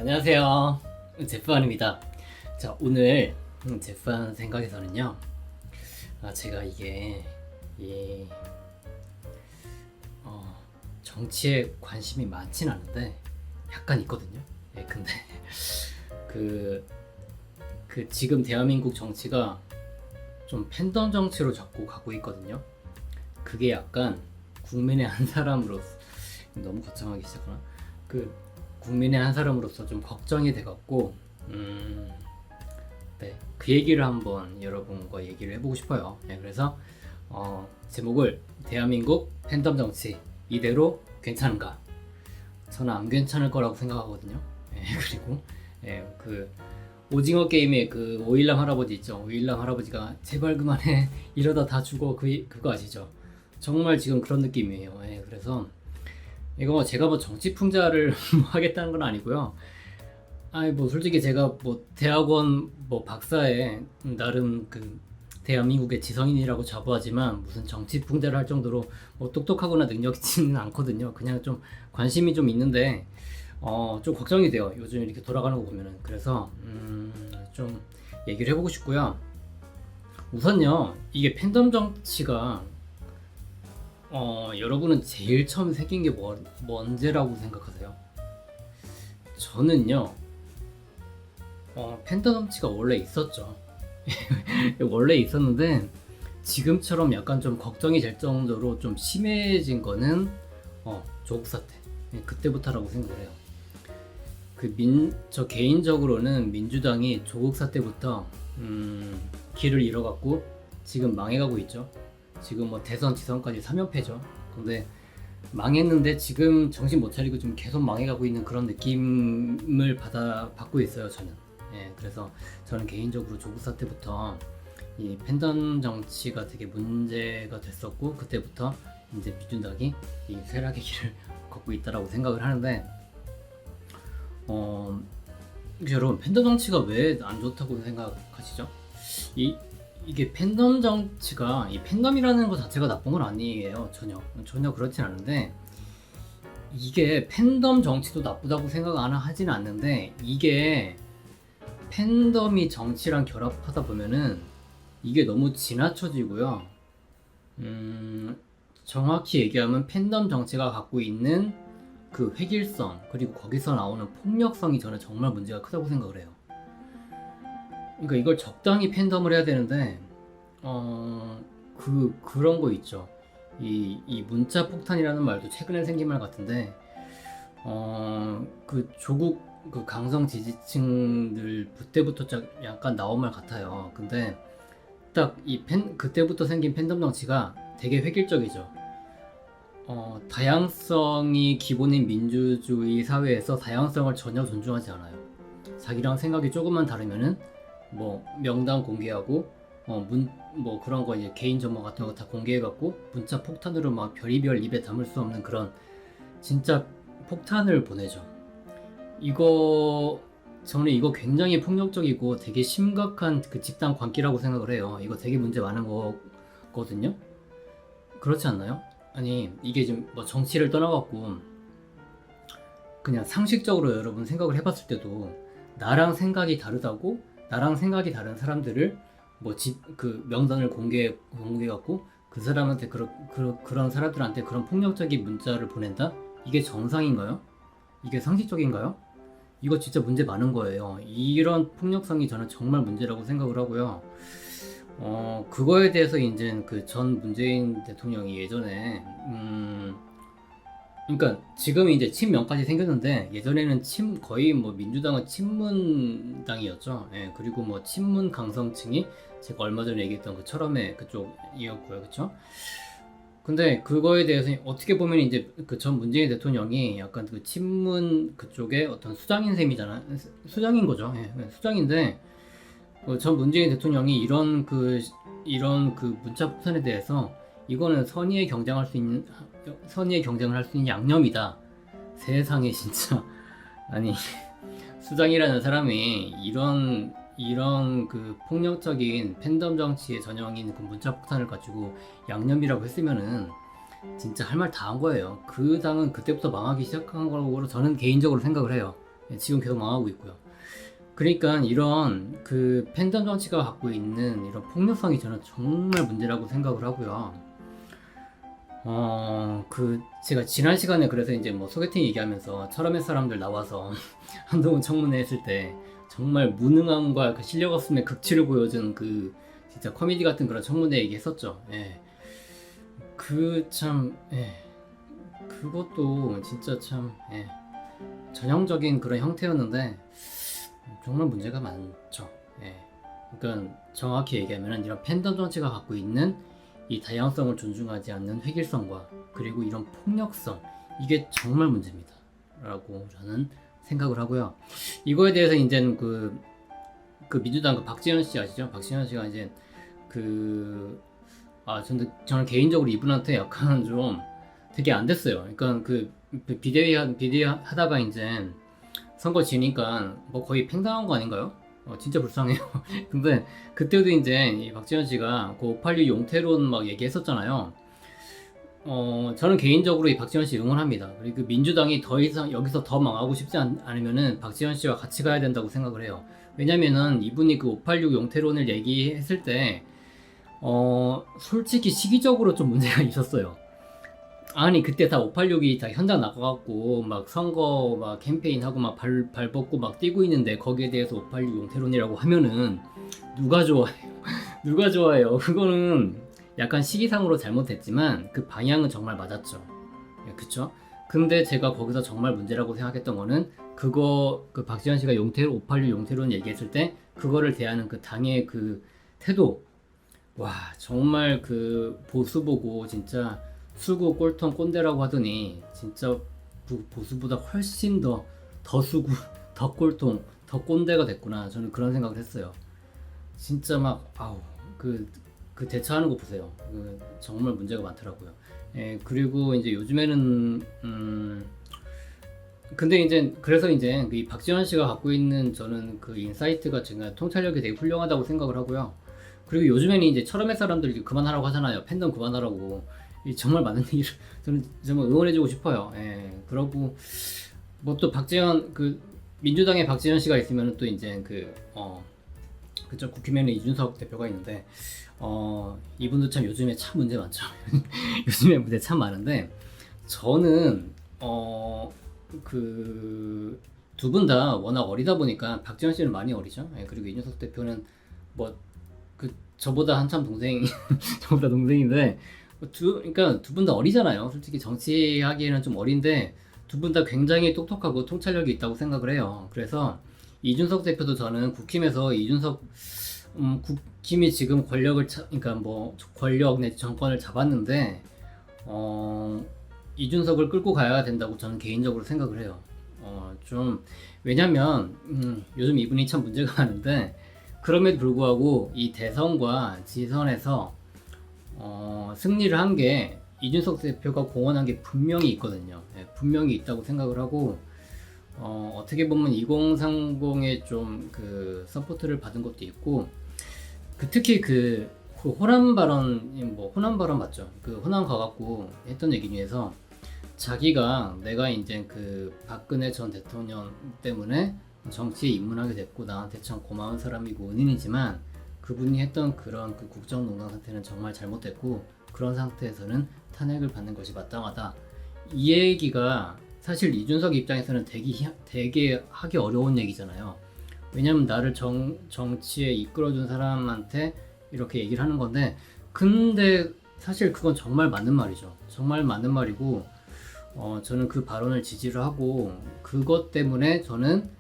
안녕하세요. 제프안입니다. 자, 오늘 제프안 생각에서는요. 제가 이게 이 정치에 관심이 많진 않은데 약간 있거든요. 예, 근데 그 지금 대한민국 정치가 좀 팬덤 정치로 자꾸 가고 있거든요. 그게 약간 국민의 한 사람으로서 너무 거창하게 시작하나? 국민의 한 사람으로서 좀 걱정이 돼갖고 네, 그 얘기를 한번 여러분과 얘기를 해보고 싶어요. 네, 그래서 제목을 대한민국 팬덤 정치 이대로 괜찮은가? 저는 안 괜찮을 거라고 생각하거든요. 네, 그리고 그 오징어 게임의 그 오일남 할아버지 있죠. 오일남 할아버지가 제발 그만해 이러다 다 죽어 그거 아시죠? 정말 지금 그런 느낌이에요. 그래서 이거 제가 뭐 정치 풍자를 하겠다는 건 아니고요. 뭐 솔직히 제가 뭐 대학원 뭐 박사에 나름 그 대한민국의 지성인이라고 자부하지만 무슨 정치 풍자를 할 정도로 뭐 똑똑하거나 능력 있지는 않거든요. 그냥 좀 관심이 좀 있는데 좀 걱정이 돼요. 요즘 이렇게 돌아가는 거 보면은. 그래서 좀 얘기를 해보고 싶고요. 우선요, 이게 팬덤 정치가 여러분은 제일 처음 생긴 게 언제라고 생각하세요? 저는요, 팬덤 정치가 원래 있었죠. 원래 있었는데 지금처럼 약간 좀 걱정이 될 정도로 좀 심해진 거는 조국 사태 그때부터라고 생각을 해요. 저 개인적으로는 민주당이 조국 사태부터 길을 잃어갔고 지금 망해가고 있죠. 지금 뭐 대선 지선까지 3연패죠. 근데 망했는데 지금 정신 못 차리고 좀 계속 망해가고 있는 그런 느낌을 받고 있어요, 저는. 그래서 저는 개인적으로 조국 사태부터 이 팬덤 정치가 되게 문제가 됐었고 그때부터 이제 민주당이 이 쇠락의 길을 걷고 있다라고 생각을 하는데 여러분 팬덤 정치가 왜 안 좋다고 생각하시죠? 이게 팬덤 정치가 이 팬덤이라는 것 자체가 나쁜 건 아니에요. 전혀 그렇진 않은데 이게 팬덤 정치도 나쁘다고 생각 하진 않는데 이게 팬덤이 정치랑 결합하다 보면은 이게 너무 지나쳐지고요. 정확히 얘기하면 팬덤 정치가 갖고 있는 그 획일성 그리고 거기서 나오는 폭력성이 저는 정말 문제가 크다고 생각을 해요. 그러니까 이걸 적당히 팬덤을 해야 되는데 그런 거 있죠. 이 문자 폭탄이라는 말도 최근에 생긴 말 같은데 그 조국 그 강성 지지층들 그때부터 약간 나온 말 같아요. 근데 딱 그때부터 생긴 팬덤 정치가 되게 획일적이죠. 다양성이 기본인 민주주의 사회에서 다양성을 전혀 존중하지 않아요. 자기랑 생각이 조금만 다르면은 뭐 명단 공개하고 뭐 그런 거 이제 개인 정보 같은 거 다 공개해갖고 문자 폭탄으로 막 별의별 입에 담을 수 없는 그런 진짜 폭탄을 보내죠. 저는 이거 굉장히 폭력적이고 되게 심각한 그 집단 관계라고 생각을 해요. 이거 되게 문제 많은 거거든요. 그렇지 않나요? 아니 이게 지금 뭐 정치를 떠나갖고 그냥 상식적으로 여러분 생각을 해봤을 때도 나랑 생각이 다르다고 나랑 생각이 다른 사람들을 그 명단을 공개해갖고 그 사람한테 그런 사람들한테 그런 폭력적인 문자를 보낸다? 이게 정상인가요? 이게 상식적인가요? 이거 진짜 문제 많은 거예요. 이런 폭력성이 저는 정말 문제라고 생각을 하고요. 그거에 대해서 이제 그 전 문재인 대통령이 예전에 그러니까 지금 이제 친명까지 생겼는데 예전에는 거의 뭐 민주당은 친문당이었죠. 그리고 뭐 친문 강성층이 제가 얼마 전에 얘기했던 그 철험의 그쪽이었고요, 그렇죠? 근데 그거에 대해서 어떻게 보면 이제 그 전 문재인 대통령이 약간 그 친문 그쪽에 어떤 수장인 셈이잖아, 수장인 거죠. 수장인데 전 문재인 대통령이 이런 그 문자 폭탄에 대해서 이거는 선의의 경쟁을 할 수 있는 양념이다. 세상에 진짜 아니 수장이라는 사람이 이런 그 폭력적인 팬덤 정치의 전형인 그 문자 폭탄을 가지고 양념이라고 했으면은 진짜 할 말 다 한 거예요. 그 당은 그때부터 망하기 시작한 거라고 저는 개인적으로 생각을 해요. 지금 계속 망하고 있고요. 그러니까 이런 그 팬덤 정치가 갖고 있는 이런 폭력성이 저는 정말 문제라고 생각을 하고요. 제가 지난 시간에 그래서 이제 뭐 소개팅 얘기하면서 철험의 사람들 나와서 한동훈 청문회 했을 때 정말 무능함과 그 실력 없음의 극치를 보여준 그 진짜 코미디 같은 그런 청문회 얘기했었죠. 예. 그것도 진짜 참, 전형적인 그런 형태였는데 정말 문제가 많죠. 예. 그러니까 정확히 얘기하면 이런 팬덤 정치가 갖고 있는 이 다양성을 존중하지 않는 획일성과 그리고 이런 폭력성, 이게 정말 문제입니다 라고 저는 생각을 하고요. 이거에 대해서 이제는 그 민주당 그 박지원 씨 아시죠? 박지원 씨가 이제 저는 개인적으로 이분한테 약간 좀 되게 안 됐어요. 그러니까 그 비대위 하다가 이제 선거 지니까 뭐 거의 팽당한 거 아닌가요? 진짜 불쌍해요. 근데 그때도 이제 이 박지원 씨가 그 586 용태론 막 얘기했었잖아요. 저는 개인적으로 이 박지원 씨 응원합니다. 그리고 민주당이 더 이상 여기서 더 망하고 싶지 않으면은 박지원 씨와 같이 가야 된다고 생각을 해요. 왜냐면은 이분이 그 586 용태론을 얘기했을 때 솔직히 시기적으로 좀 문제가 있었어요. 아니 그때 다 586이 다 현장 나가갖고 막 선거 막 캠페인하고 막 발 벗고 막 뛰고 있는데 거기에 대해서 586 용태론이라고 하면은 누가 좋아해요? 누가 좋아해요? 그거는 약간 시기상으로 잘못했지만 그 방향은 정말 맞았죠. 그쵸? 근데 제가 거기서 정말 문제라고 생각했던 거는 그 박지원 씨가 586 용태론 얘기했을 때 그거를 대하는 그 당의 그 태도, 와 정말 그 보수 보고 진짜 수구 꼴통 꼰대라고 하더니 진짜 보수보다 훨씬 더 수구, 더 꼴통, 더 꼰대가 됐구나. 저는 그런 생각을 했어요. 진짜 막 그 대처하는 거 보세요. 정말 문제가 많더라고요. 그리고 이제 요즘에는 근데 이제 그래서 이제 이 박지원 씨가 갖고 있는 저는 그 인사이트가 제가 통찰력이 되게 훌륭하다고 생각을 하고요. 그리고 요즘에는 이제 철험의 사람들이 그만하라고 하잖아요. 팬덤 그만하라고. 정말 많은 얘기를 저는 정말 응원해주고 싶어요. 그러고 뭐 또 박지원 민주당의 박지원 씨가 있으면 또 이제 그쪽 국힘에는 이준석 대표가 있는데 이분도 참 요즘에 참 문제 많죠. 요즘에 문제 참 많은데 저는 두 분 다 워낙 어리다 보니까 박지원 씨는 많이 어리죠. 그리고 이준석 대표는 뭐 저보다 한참 저보다 동생인데 그러니까 두 분 다 어리잖아요. 솔직히 정치하기에는 좀 어린데 두 분 다 굉장히 똑똑하고 통찰력이 있다고 생각을 해요. 그래서 이준석 대표도 저는 국힘에서 국힘이 지금 그러니까 뭐 권력 내지 정권을 잡았는데 이준석을 끌고 가야 된다고 저는 개인적으로 생각을 해요. 왜냐면 요즘 이분이 참 문제가 많은데 그럼에도 불구하고 이 대선과 지선에서 승리를 한 게 이준석 대표가 공헌한 게 분명히 있거든요. 분명히 있다고 생각을 하고 어떻게 보면 2030에 좀 서포트를 받은 것도 있고 특히 호남 발언 맞죠? 호남 가갖고 했던 얘기 중에서 자기가 내가 이제 박근혜 전 대통령 때문에 정치에 입문하게 됐고 나한테 참 고마운 사람이고 은인이지만 그분이 했던 그런 국정농단 상태는 정말 잘못됐고 그런 상태에서는 탄핵을 받는 것이 마땅하다. 이 얘기가 사실 이준석 입장에서는 되게 하기 어려운 얘기잖아요. 왜냐면 나를 정치에 이끌어준 사람한테 이렇게 얘기를 하는 건데 근데 사실 그건 정말 맞는 말이죠. 정말 맞는 말이고 저는 그 발언을 지지를 하고 그것 때문에 저는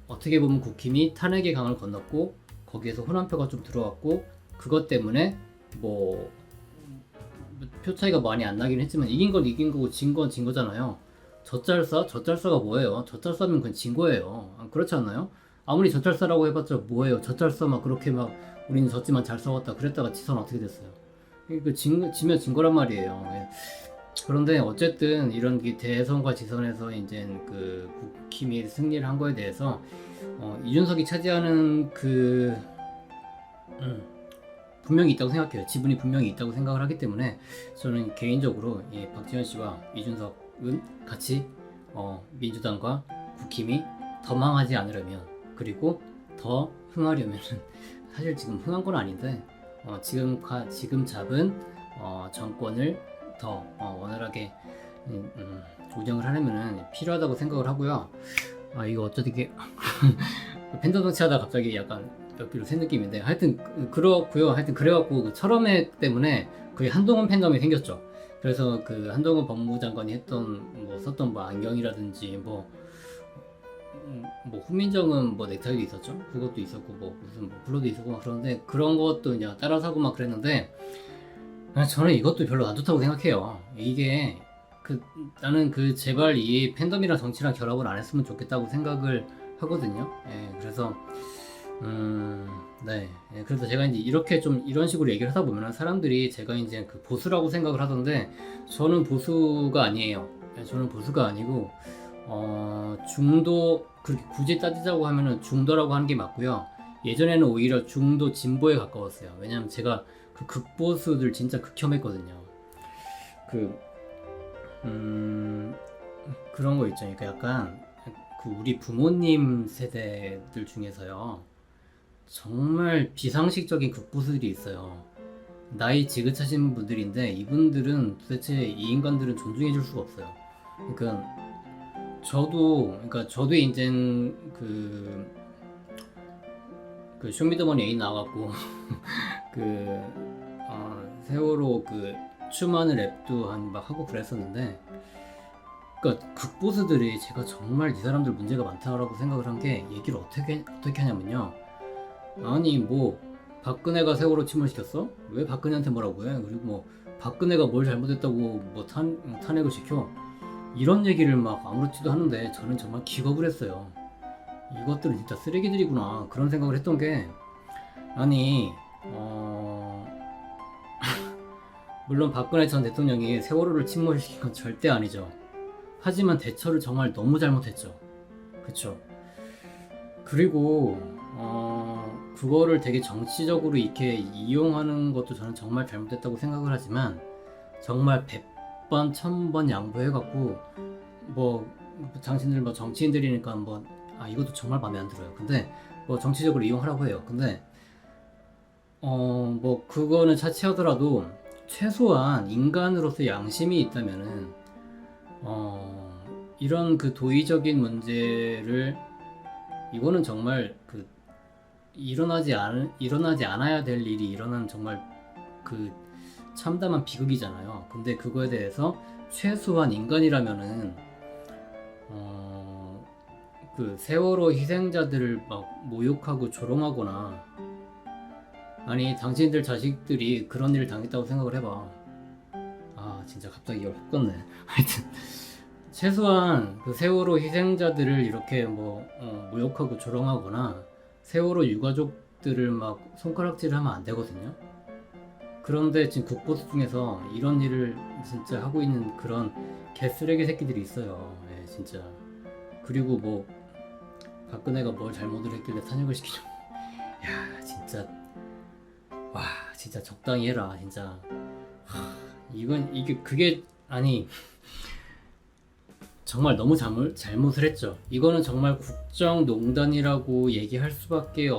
어떻게 보면 국힘이 탄핵의 강을 건넜고 거기에서 호남표가 좀 들어왔고 그것 때문에 뭐 표 차이가 많이 안 나긴 했지만 이긴 건 이긴 거고 진 건 진 거잖아요. 젖잘싸가 뭐예요? 젖잘싸면 그건 진 거예요. 그렇지 않나요? 아무리 젖잘싸라고 해봤자 뭐예요? 젖잘싸 막 그렇게 막 우리는 졌지만 잘 싸웠다 그랬다가 지선 어떻게 됐어요? 지면 진 거란 말이에요. 그런데 어쨌든 이런 대선과 지선에서 이제 국힘이 승리를 한 거에 대해서 이준석이 차지하는 분명히 있다고 생각해요. 지분이 분명히 있다고 생각을 하기 때문에 저는 개인적으로 박지원 씨와 이준석은 같이 민주당과 국힘이 더 망하지 않으려면, 그리고 더 흥하려면은 사실 지금 흥한 건 아닌데 지금 잡은 정권을 더 원활하게 운영을 하려면은 필요하다고 생각을 하고요. 이거 어쩌게 팬덤 정치하다 갑자기 약간 옆뒤로 샌 느낌인데, 하여튼 그렇고요. 하여튼 그래갖고 그 철험회 때문에 그게 한동훈 팬덤이 생겼죠. 그래서 그 한동훈 법무장관이 썼던 안경이라든지 후민정은 넥타이도 있었죠. 그것도 있었고 무슨 블러도 있었고 막 그런데, 그런 것도 이제 따라 사고 막 그랬는데, 저는 이것도 별로 안 좋다고 생각해요. 이게 나는 제발 이 팬덤이랑 정치랑 결합을 안 했으면 좋겠다고 생각을 하거든요. 그래서 네. 그래서 제가 이제 이렇게 좀 이런 식으로 얘기를 하다 보면 사람들이 제가 이제 그 보수라고 생각을 하던데, 저는 보수가 아니에요. 저는 보수가 아니고 중도, 그렇게 굳이 따지자고 하면은 중도라고 하는 게 맞고요. 예전에는 오히려 중도 진보에 가까웠어요. 왜냐면 제가 그 극보수들 진짜 극혐했거든요. 그런 거 있죠. 그러니까 약간 우리 부모님 세대들 중에서요, 정말 비상식적인 극보수들이 있어요. 나이 지긋하신 분들인데, 이분들은 도대체 이 인간들은 존중해 줄 수가 없어요. 그러니까 저도 이제 쇼미더머니 A 나와갖고 세월호 추모하는 랩도 막 하고 그랬었는데, 그러니까 극보수들이 제가 정말 이 사람들 문제가 많다라고 생각을 한 게, 얘기를 어떻게 하냐면요. 아니 박근혜가 세월호 침몰시켰어? 왜 박근혜한테 뭐라고 해? 그리고 박근혜가 뭘 잘못했다고 탄핵을 시켜? 이런 얘기를 막 아무렇지도 않은데, 저는 정말 기겁을 했어요. 이것들은 진짜 쓰레기들이구나, 그런 생각을 했던 게, 아니 물론 박근혜 전 대통령이 세월호를 침몰시킨 건 절대 아니죠. 하지만 대처를 정말 너무 잘못했죠. 그쵸? 그리고 그거를 되게 정치적으로 이렇게 이용하는 것도 저는 정말 잘못했다고 생각을 하지만, 정말 100번 1000번 양보해갖고 당신들 정치인들이니까 이것도 정말 마음에 안 들어요. 근데 정치적으로 이용하라고 해요. 근데 그거는 차치하더라도 최소한 인간으로서 양심이 있다면은 이런 도의적인 문제를, 이거는 정말 일어나지 않아야 될 일이 일어난 정말 참담한 비극이잖아요. 근데 그거에 대해서 최소한 인간이라면은 세월호 희생자들을 막 모욕하고 조롱하거나, 아니 당신들 자식들이 그런 일을 당했다고 생각을 해봐. 진짜 갑자기 열 확 떴네. 하여튼 최소한 세월호 희생자들을 이렇게 모욕하고 조롱하거나, 세월호 유가족들을 막 손가락질하면 안 되거든요. 그런데 지금 국보수 중에서 이런 일을 진짜 하고 있는 그런 개쓰레기 새끼들이 있어요. 진짜. 그리고 박근혜가 뭘 잘못을 했길래 탄핵을 시키죠. 야, 진짜 진짜 적당히 해라, 진짜. 그게 아니 정말 너무 잘못을 했죠. 이거는 정말 국정농단이라고 얘기할 수밖에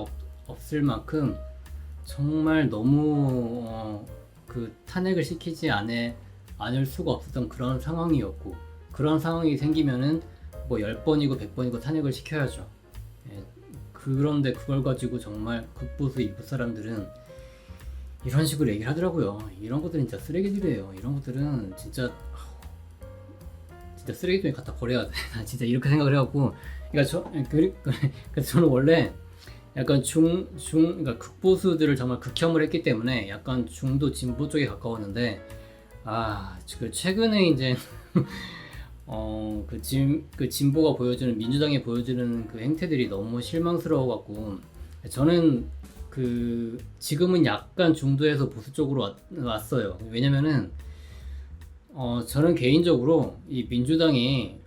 없을 만큼 정말 너무 탄핵을 시키지 않을 수가 없었던 그런 상황이었고, 그런 상황이 생기면은 10번이고 100번이고 탄핵을 시켜야죠. 그런데 그걸 가지고 정말 극보수 일부 사람들은 이런 식으로 얘기를 하더라고요. 이런 것들은 진짜 쓰레기들이에요. 이런 것들은 진짜 쓰레기통에 갖다 버려야 돼. 진짜 이렇게 생각을 해갖고, 그러니까 저는 원래 약간 그러니까 극보수들을 정말 극혐을 했기 때문에 약간 중도 진보 쪽에 가까웠는데, 최근에 이제 진보가 보여주는, 민주당이 보여주는 행태들이 너무 실망스러워갖고, 저는 지금은 약간 중도에서 보수 쪽으로 왔어요. 왜냐면은 저는 개인적으로 이 민주당이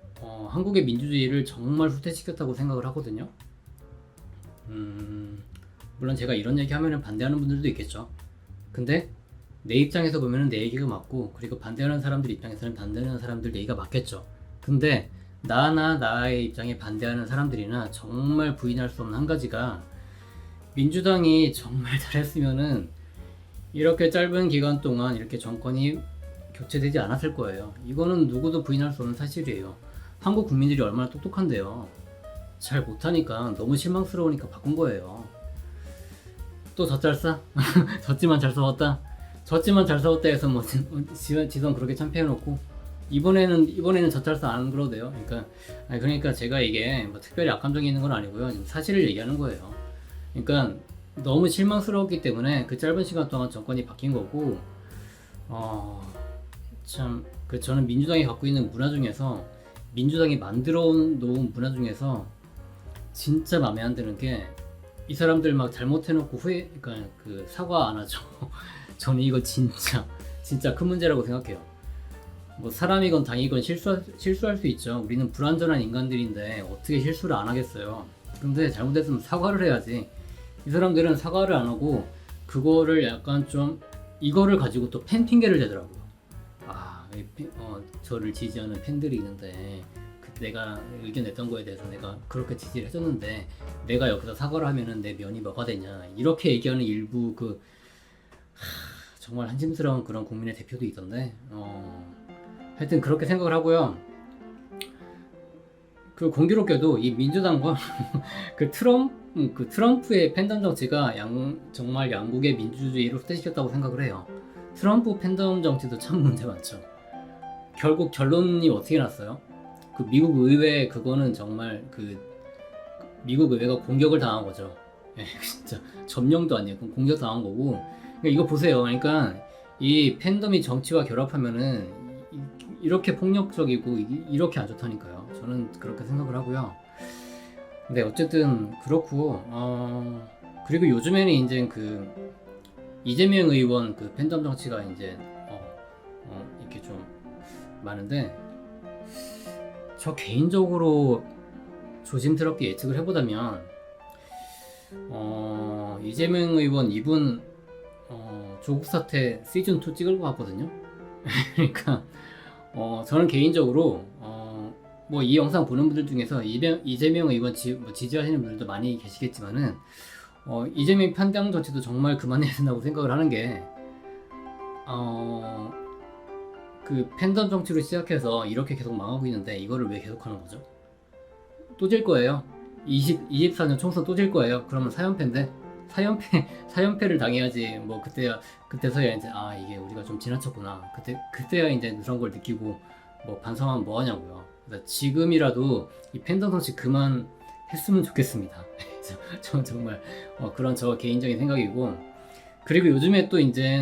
한국의 민주주의를 정말 후퇴시켰다고 생각을 하거든요. 물론 제가 이런 얘기 하면은 반대하는 분들도 있겠죠. 근데 내 입장에서 보면은 내 얘기가 맞고, 그리고 반대하는 사람들 입장에서는 반대하는 사람들 얘기가 맞겠죠. 근데 나나 나의 입장에 반대하는 사람들이나 정말 부인할 수 없는 한 가지가, 민주당이 정말 잘했으면은 이렇게 짧은 기간 동안 이렇게 정권이 교체되지 않았을 거예요. 이거는 누구도 부인할 수 없는 사실이에요. 한국 국민들이 얼마나 똑똑한데요. 잘 못하니까, 너무 실망스러우니까 바꾼 거예요. 또 젖잘싸? 졌지만 잘 싸웠다? 졌지만 잘 싸웠다 해서 뭐 지선 그렇게 참패해놓고 이번에는 젖잘싸 안 그러도 돼요. 그러니까 제가 이게 뭐 특별히 악감정이 있는 건 아니고요. 사실을 얘기하는 거예요. 그러니까 너무 실망스러웠기 때문에 그 짧은 시간 동안 정권이 바뀐 거고, 참, 저는 민주당이 갖고 있는 문화 중에서, 민주당이 만들어 놓은 문화 중에서 진짜 마음에 안 드는 게, 이 사람들 막 잘못해놓고 그러니까 그 사과 안 하죠. 저는 이거 진짜 큰 문제라고 생각해요. 뭐 사람이건 당이건 실수할 수 있죠. 우리는 불완전한 인간들인데 어떻게 실수를 안 하겠어요. 근데 잘못했으면 사과를 해야지. 이 사람들은 사과를 안 하고 그거를 약간 좀, 이거를 가지고 또 팬 핑계를 대더라고요. 저를 지지하는 팬들이 있는데 내가 의견 냈던 거에 대해서 내가 그렇게 지지를 해줬는데 내가 여기서 사과를 하면은 내 면이 뭐가 되냐, 이렇게 얘기하는 일부 정말 한심스러운 그런 국민의 대표도 있던데, 하여튼 그렇게 생각을 하고요. 그 공교롭게도 이 민주당과 그 트럼프의 팬덤 정치가 정말 양국의 민주주의를 후퇴시켰다고 생각을 해요. 트럼프 팬덤 정치도 참 문제 많죠. 결국 결론이 어떻게 났어요? 그 미국 의회, 그거는 정말 미국 의회가 공격을 당한 거죠. 진짜 점령도 아니에요. 공격 당한 거고. 그러니까 이거 보세요. 그러니까 이 팬덤이 정치와 결합하면은 이렇게 폭력적이고 이렇게 안 좋다니까요. 저는 그렇게 생각을 하고요. 근데 어쨌든 그렇고, 그리고 요즘에는 이제 이재명 의원 팬덤 정치가 이제 이렇게 좀 많은데, 저 개인적으로 조심스럽게 예측을 해보자면, 이재명 의원 이분 조국 사태 시즌2 찍을 것 같거든요. 그러니까 저는 개인적으로 뭐 이 영상 보는 분들 중에서 이재명 의원 지지하시는 분들도 많이 계시겠지만은, 이재명 편당 정치도 정말 그만해야 된다고 생각을 하는 게, 그 팬덤 정치로 시작해서 이렇게 계속 망하고 있는데 이거를 왜 계속 하는 거죠? 또 질 거예요. 24년 총선 또 질 거예요. 그러면 사연패인데, 사연패를 당해야지. 뭐 그때서야 이제 이게 우리가 좀 지나쳤구나. 그때야 이제 그런 걸 느끼고 뭐 반성하면 뭐 하냐고요. 그래서 지금이라도 이 팬덤 정치 그만 했으면 좋겠습니다. 저는 정말 그런 저 개인적인 생각이고, 그리고 요즘에 또 이제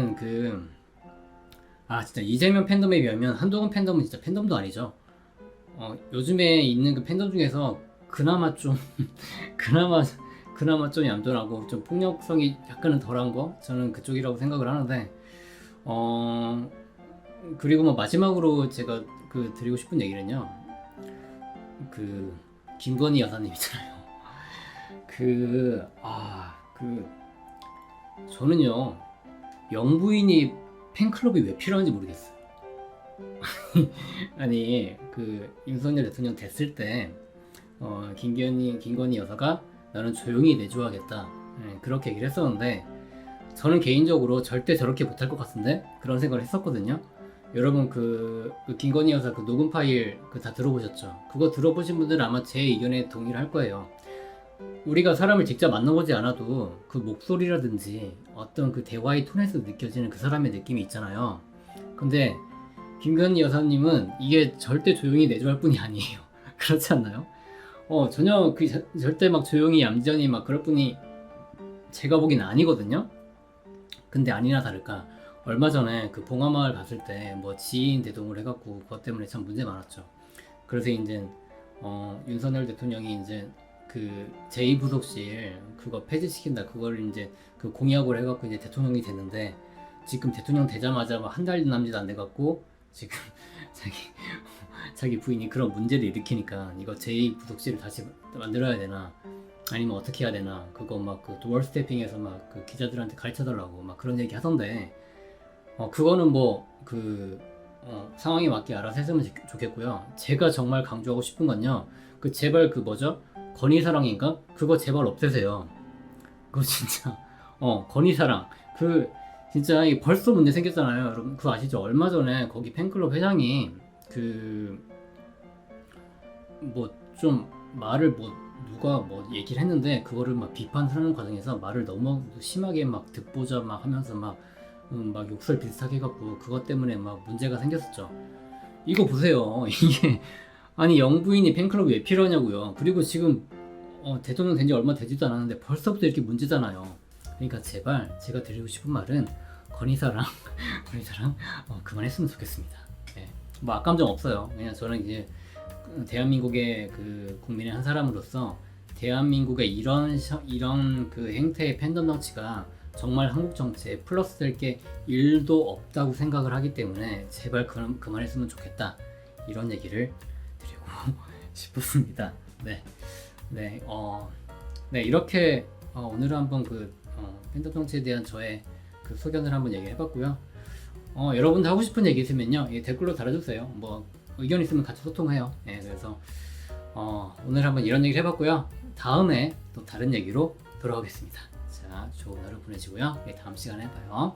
진짜 이재명 팬덤에 비하면 한동훈 팬덤은 진짜 팬덤도 아니죠. 요즘에 있는 그 팬덤 중에서 그나마 좀 그나마 좀 얌전하고 좀 폭력성이 약간은 덜한 거, 저는 그쪽이라고 생각을 하는데, 그리고 뭐 마지막으로 제가 드리고 싶은 얘기는요, 김건희 여사님 있잖아요. 저는요, 영부인이 팬클럽이 왜 필요한지 모르겠어요. 아니 윤석열 대통령 됐을 때 김건희 여사가 나는 조용히 내조하겠다, 그렇게 얘기를 했었는데, 저는 개인적으로 절대 저렇게 못할 것 같은데 그런 생각을 했었거든요. 여러분 김건희 여사 녹음 파일 다 들어보셨죠? 그거 들어보신 분들은 아마 제 의견에 동의를 할 거예요. 우리가 사람을 직접 만나보지 않아도 그 목소리라든지 어떤 대화의 톤에서 느껴지는 그 사람의 느낌이 있잖아요. 근데 김건희 여사님은 이게 절대 조용히 내조할 뿐이 아니에요. 그렇지 않나요? 전혀 절대 막 조용히 얌전히 막 그럴 뿐이 제가 보기엔 아니거든요. 근데 아니나 다를까, 얼마 전에 봉화마을 갔을 때 뭐 지인 대동을 해갖고 그것 때문에 참 문제 많았죠. 그래서 이제 윤석열 대통령이 이제 제2부속실 그거 폐지시킨다, 그걸 이제 공약을 해갖고 이제 대통령이 됐는데, 지금 대통령 되자마자 한 달 남짓 안 돼갖고 지금 자기 부인이 그런 문제를 일으키니까 이거 제2부속실을 다시 만들어야 되나, 아니면 어떻게 해야 되나, 그거 도어 스태핑에서 기자들한테 가르쳐달라고 그런 얘기 하던데, 그거는 상황에 맞게 알아서 했으면 좋겠고요. 제가 정말 강조하고 싶은 건요. 그 제발 그 뭐죠? 건의사랑인가? 그거 제발 없애세요. 그거 진짜 건의사랑 그 진짜 이게 벌써 문제 생겼잖아요. 여러분 그거 아시죠? 얼마 전에 거기 팬클럽 회장이 그 뭐 좀 말을 뭐 누가 뭐 얘기를 했는데 그거를 막 비판하는 과정에서 말을 너무 심하게 막 듣보자 막 하면서 막 욕설 비슷하게 해갖고 그것 때문에 막 문제가 생겼었죠. 이거 보세요. 이게 아니 영부인이 팬클럽이 왜 필요하냐고요. 그리고 지금 대통령 된 지 얼마 되지도 않았는데 벌써부터 이렇게 문제잖아요. 그러니까 제발 제가 드리고 싶은 말은 건의사랑 건의사랑 그만했으면 좋겠습니다. 예. 뭐 악감정 없어요. 그냥 저는 이제 대한민국의 그 국민의 한 사람으로서 대한민국의 이런 그 행태의 팬덤 정치가 정말 한국 정치에 플러스 될 게 1도 없다고 생각을 하기 때문에 제발 그만했으면 좋겠다 이런 얘기를 드리고 싶었습니다. 네, 네, 네 이렇게 오늘은 한번 그 팬덤 정치에 대한 저의 그 소견을 한번 얘기해봤고요. 여러분들 하고 싶은 얘기 있으면요 댓글로 달아주세요. 뭐 의견 있으면 같이 소통해요. 예, 그래서 오늘 한번 이런 얘기를 해봤고요. 다음에 또 다른 얘기로 돌아오겠습니다. 자, 좋은 하루 보내시고요. 다음 시간에 봐요.